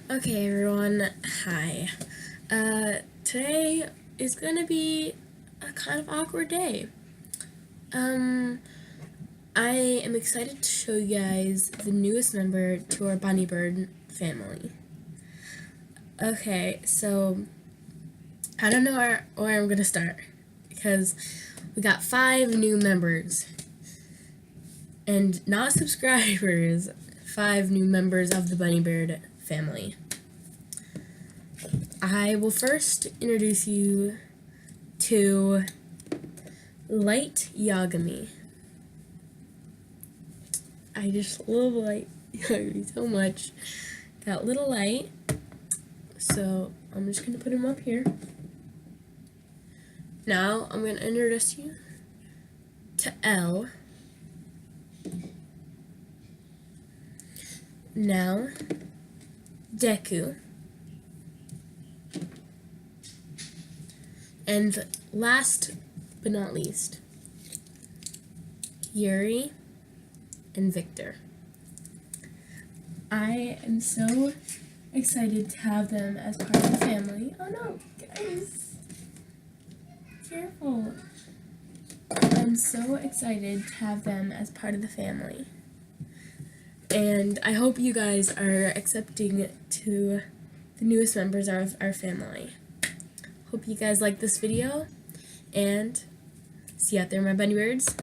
Okay, everyone, hi. Today is gonna be a kind of awkward day. I am excited to show you guys the newest member to our Bunny Bird family. Okay, so I don't know where I'm gonna start because we got 5 new members and not subscribers, 5 new members of the Bunny Bird family. I will first introduce you to Light Yagami. I just love Light Yagami so much. Got little Light, so I'm just gonna put him up here. Now I'm gonna introduce you to L. Now Deku. And last but not least, Yuri and Victor. I am so excited to have them as part of the family. Oh no, guys, careful. I'm so excited to have them as part of the family. And I hope you guys are accepting to the newest members of our family. Hope you guys like this video, and see you out there, my bunny birds.